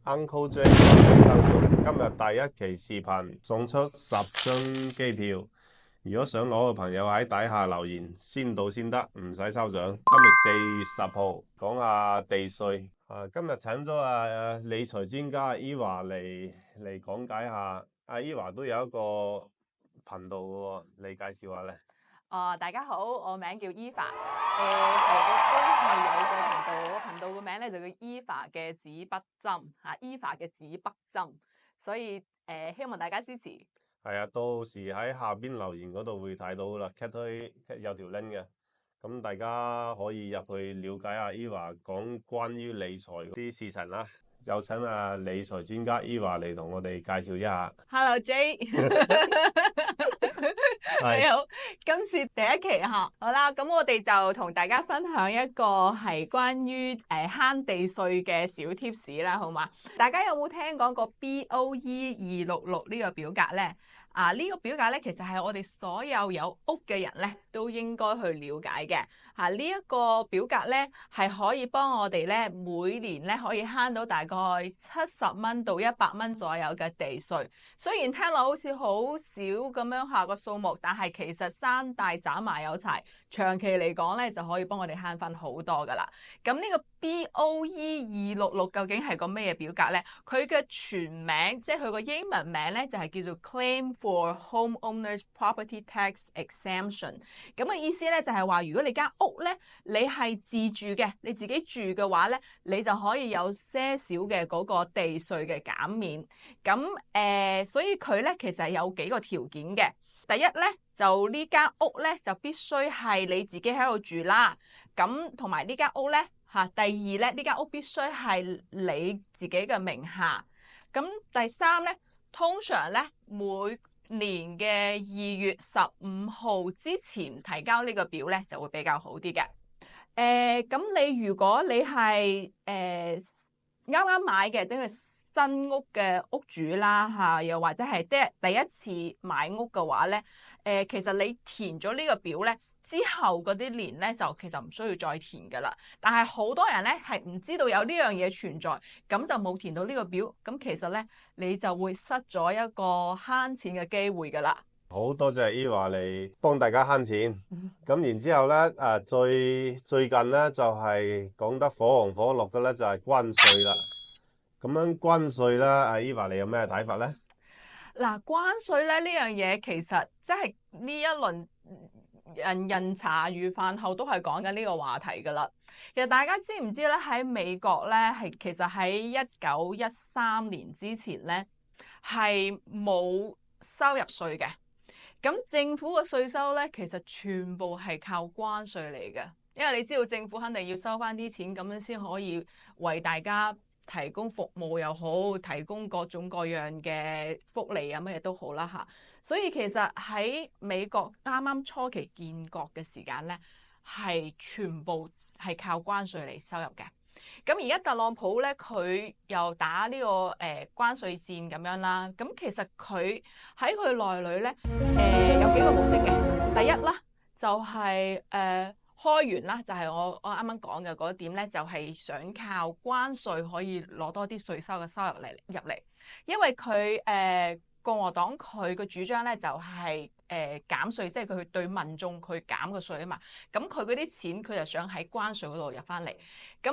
Uncle J 生活今日第一期視頻送出10張機票，如果想攞嘅朋友喺底下留言，先到先得，唔使抽獎。今日4月10號，講下地稅。今日請咗理財專家 Eva 嚟講解下。Eva 都有一個頻道嘅喎，你介紹下咧。大家好，我名叫 Eva， 我都係有個頻道，我頻道個名咧就叫 Eva 嘅紙筆針，Eva 嘅紙筆針，所以希望大家支持。係啊，到時喺下邊留言嗰度會睇到啦 ，cat 有條 link 嘅，咁大家可以入去了解下 Eva 講關於理財啲事情啦。有請理財專家 Eva 嚟同我哋介紹一下。Hello J， 你好，今次第一期好啦，咁我哋就同大家分享一個係關於慳地稅嘅小貼士啦，好嘛？大家有冇聽講過 BOE266呢個表格呢？呢個表格咧，其實係我哋所有有屋嘅人咧都應該去了解嘅。呢一個表格咧係可以幫我哋咧每年咧可以慳到大概70蚊到100蚊左右嘅地稅。雖然聽落好似好少咁樣下個數目，但係其實山大斬埋有柴，長期嚟講咧就可以幫我哋慳翻好多噶啦。咁呢個 BOE266 究竟係個咩嘢表格咧？佢嘅全名即係佢個英文名咧就係叫做 Claim for Homeowners Property Tax Exemption。咁嘅意思咧就係話，如果你間屋咧你係自住嘅，你自己住嘅話咧，你就可以有些少嘅嗰個地稅嘅減免。咁所以佢咧其實係有幾個條件嘅。第一咧就呢間屋咧就必須係你自己喺度住啦。咁同埋呢間屋咧第二咧呢間屋必須係你自己嘅名下。咁第三咧，通常咧每年嘅2月15號之前提交呢個表咧就會比較好啲嘅。咁如果你係啱啱買嘅，即係新屋嘅屋主啦又或者係第一次買屋嘅話咧，其實你填咗呢個表咧之後嗰啲年咧就其實唔需要再填噶啦。但係好多人咧係唔知道有呢樣嘢存在，咁就冇填到呢個表，咁其實咧你就會失咗一個慳錢嘅機會噶啦。好多謝 Eva 嚟幫大家慳錢。咁然之後咧最近咧就係講得火紅火綠嘅咧就係關稅啦。咁樣關稅啦，Eva 你有咩睇法咧？嗱，關稅咧呢樣嘢其實即係呢一輪人茶餘飯後都係講緊呢個話題噶啦。其實大家知唔知咧喺美國咧其實喺1913年之前咧係冇收入稅嘅。咁政府嘅稅收咧其實全部係靠關稅嚟嘅，因為你知道政府肯定要收翻啲錢，咁樣先可以為大家提供服務又好，提供各種各樣嘅福利乜嘢都好啦吓。所以其實喺美國啱啱初期建國嘅時間咧，係全部係靠關稅嚟收入嘅。咁而家特朗普咧，佢又打呢個關稅戰咁樣啦。咁其實佢喺佢內裏咧，有幾個目的嘅。第一啦，就係開源啦，就係我啱啱講嘅嗰一點咧，就係想靠關稅可以攞多啲稅收嘅收入入嚟，因為佢共和黨佢個主張咧就係減稅，即係佢對民眾佢減個稅啊嘛。咁佢嗰啲錢佢就想喺關稅嗰度入翻嚟。咁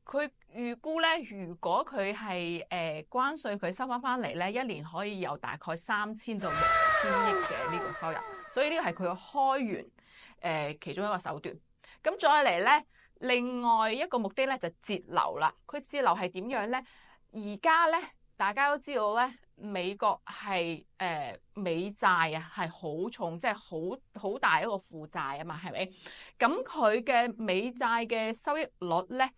佢預估咧，如果佢係關稅佢收翻嚟咧，一年可以有大概3000到6000億嘅呢個收入。所以呢個係佢嘅開源其中一個手段。咁再嚟咧，另外一個目的咧就節流啦。佢節流係點樣咧？而家咧大家都知道咧，美國係美債係好重，即係好大一個負債啊嘛，係咪？咁佢嘅美債嘅收益率咧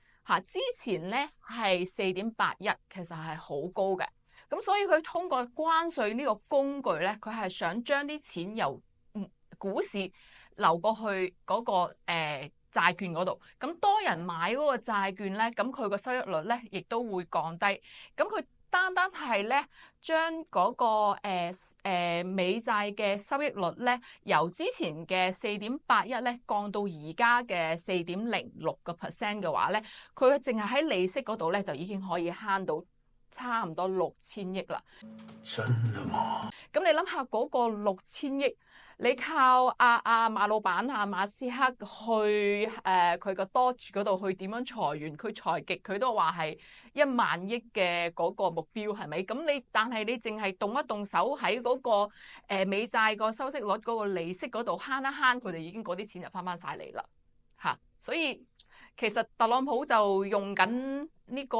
之前咧係4.81，其實係好高嘅。咁所以佢通過關稅呢個工具咧，佢係想將啲錢由股市流過去嗰個債券嗰度。咁多人買嗰個債券咧，咁佢個收益率咧亦都會降低。咁佢單係咧將嗰個美債嘅收益率咧，由之前嘅4.81咧降到而家嘅4.06% 嘅話咧，佢淨係喺利息嗰度咧就已經可以慳到差唔多6000億啦。真的嗎？咁你諗下嗰個6000億，你靠阿馬老闆馬斯克去佢個 Doge 嗰度去點樣裁員？佢裁極佢都話係1萬億嘅嗰個目標係咪？咁但係你淨係動一動手喺嗰個美債個收息率嗰個利息嗰度慳一慳，佢哋已經嗰啲錢就翻晒嚟啦嚇。所以其實特朗普就用緊呢個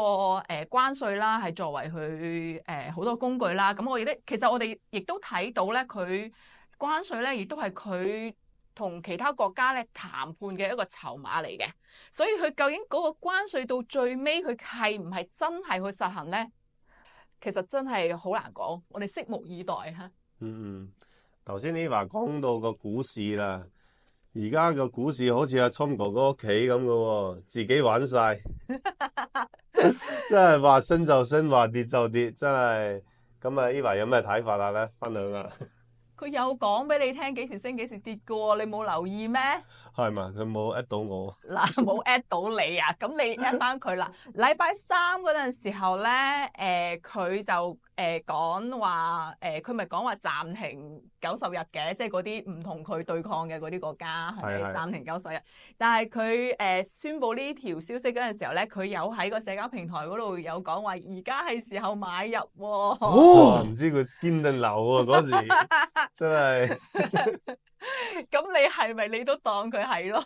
關稅啦，係作為佢好多工具啦。咁其實我哋亦都睇到咧，佢關稅咧亦都係佢同其他國家咧談判嘅一個籌碼嚟嘅。所以佢究竟嗰個關稅到最尾佢係唔係真係去實行咧？其實真係好難講，我哋拭目以待嚇。頭先你話講到個股市啦。而家個股市好似阿聰哥哥屋企咁嘅喎，自己玩晒，真係話升就升，話跌就跌，真係。咁啊，Eva 有咩睇法啊？咧，分享下。佢有講俾你聽幾時升幾時跌嘅喎，你冇留意咩？係嘛？佢冇 at 到我。嗱，冇 at 到你啊！咁你 at 翻佢啦。禮拜3嗰陣時候咧，佢就講話佢咪講話暫停90日嘅，即係嗰啲唔同佢對抗嘅嗰啲國家係咪暫停90日？但係佢宣佈呢條消息嗰陣時候咧，佢有喺個社交平台嗰度有講話，而家係時候買入喎。唔知佢堅定流喎嗰時，真係。咁你係咪你都當佢係咯？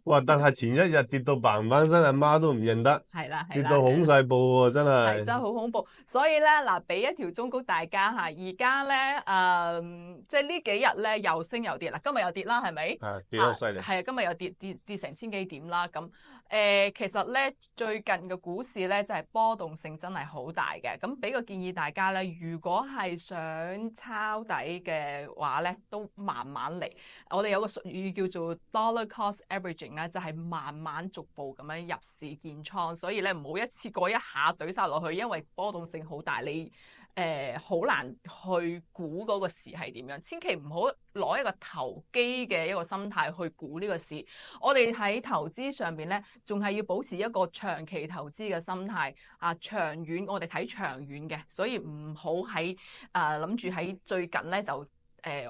哇！但係前一日跌到嘭翻身，阿媽都唔認得。係啦，跌到恐細步喎，真係。真係好恐怖。所以咧嗱，俾一條忠告大家嚇，而家咧即係呢幾日咧又升又跌啦，今日又跌啦，係咪？係跌得好犀利。係啊，今日又跌成千幾點啦。咁其實咧最近嘅股市咧真係波動性真係好大嘅。咁俾個建議大家咧，如果係想抄底嘅話咧，都慢慢嚟。我哋有個術語叫做 dollar cost averaging 咧，就係慢慢逐步咁樣入市建倉，所以咧唔好一次過一下懟晒落去，因為波動性好大，你好難去估嗰個市係點樣。千祈唔好攞一個投機嘅一個心態去估呢個市。我哋喺投資上邊咧，仲係要保持一個長期投資嘅心態啊，長遠我哋睇長遠嘅，所以唔好喺諗住喺最近咧就。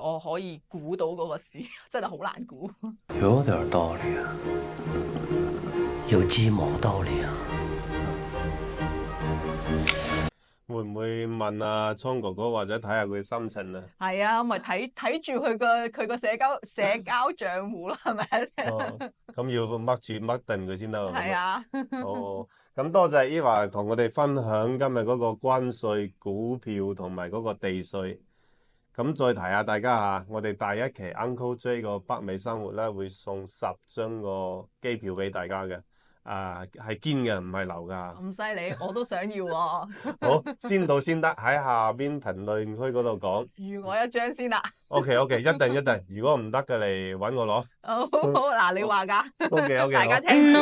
我可以估到嗰個市，真係好難估。有點道理啊，有雞毛道理啊。會唔會問阿聰哥哥或者睇下佢心情啊？係啊，咪睇住佢個社交賬戶啦，係咪？咁要掹定佢先得。係啊。咁多謝 Eva 同我哋分享今日嗰個關稅、股票同埋嗰個地稅。咁再提下大家嚇，我哋第一期 Uncle J 個北美生活咧會送10張個機票俾大家嘅，係堅嘅，唔係流㗎。咁犀利，我都想要喎。好，先到先得，喺下邊評論區嗰度講。預我一張先啦。OK，一定，如果唔得嘅嚟揾我攞。好，嗱，你話㗎。OK，大家聽住。